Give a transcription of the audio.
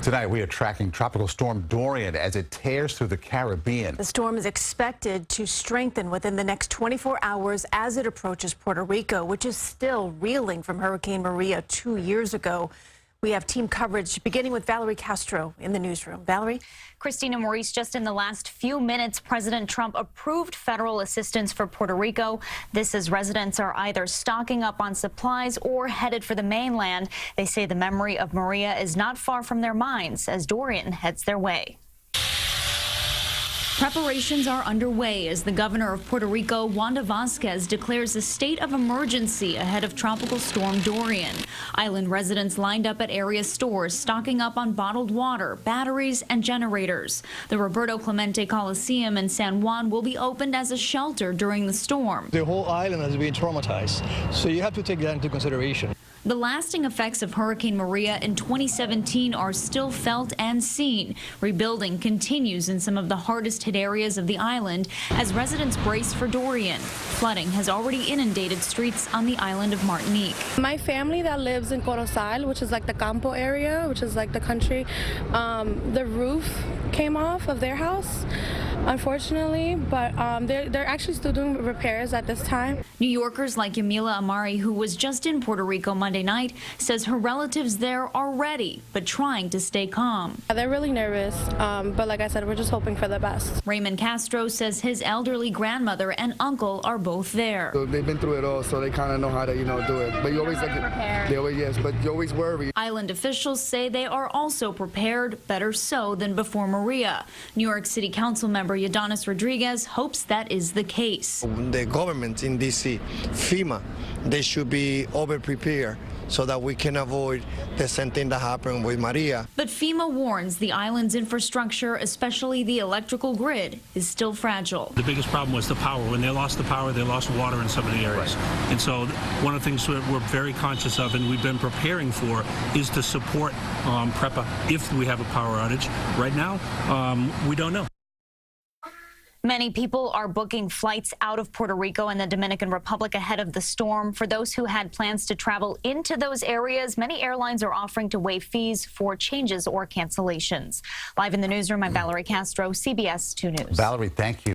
Tonight, we are tracking Tropical Storm Dorian as it tears through the Caribbean. The storm is expected to strengthen within the next 24 hours as it approaches Puerto Rico, which is still reeling from Hurricane Maria 2 years ago. We have team coverage beginning with Valerie Castro in the newsroom. Valerie? Christina Maurice, just in the last few minutes, President Trump approved federal assistance for Puerto Rico. This as residents are either stocking up on supplies or headed for the mainland. They say the memory of Maria is not far from their minds as Dorian heads their way. Preparations are underway as the governor of Puerto Rico, Wanda Vasquez, declares a state of emergency ahead of Tropical Storm Dorian. Island residents lined up at area stores stocking up on bottled water, batteries, and generators. The Roberto Clemente Coliseum in San Juan will be opened as a shelter during the storm. The whole island has been traumatized, so you have to take that into consideration. The lasting effects of Hurricane Maria in 2017 are still felt and seen. Rebuilding continues in some of the hardest hit areas of the island as residents brace for Dorian. Flooding has already inundated streets on the island of Martinique. My family that lives in Corozal, which is like the Campo area, which is like the country, the roof came off of their house, unfortunately, but they're actually still doing repairs at this time. New Yorkers like Yamila Amari, who was just in Puerto Rico Monday night, says her relatives there are ready, but trying to stay calm. They're really nervous, but like I said, we're just hoping for the best. Raymond Castro says his elderly grandmother and uncle are both there. So they've been through it all, so they kind of know how to, do it. But you always but you always worry. Island officials say they are also prepared, better so than before Maria. New York City Council member Yadanis Rodriguez hopes that is the case. The government in D.C., FEMA, they should be over-prepared so that we can avoid the same thing that happened with Maria. But FEMA warns the island's infrastructure, especially the electrical grid, is still fragile. The biggest problem was the power. When they lost the power, they lost water in some of the areas. Right. And so one of the things we're very conscious of and we've been preparing for is to support PREPA if we have a power outage. Right now, we don't know. Many people are booking flights out of Puerto Rico and the Dominican Republic ahead of the storm. For those who had plans to travel into those areas, many airlines are offering to waive fees for changes or cancellations. Live in the newsroom, I'm Valerie Castro, CBS 2 News. Valerie, thank you.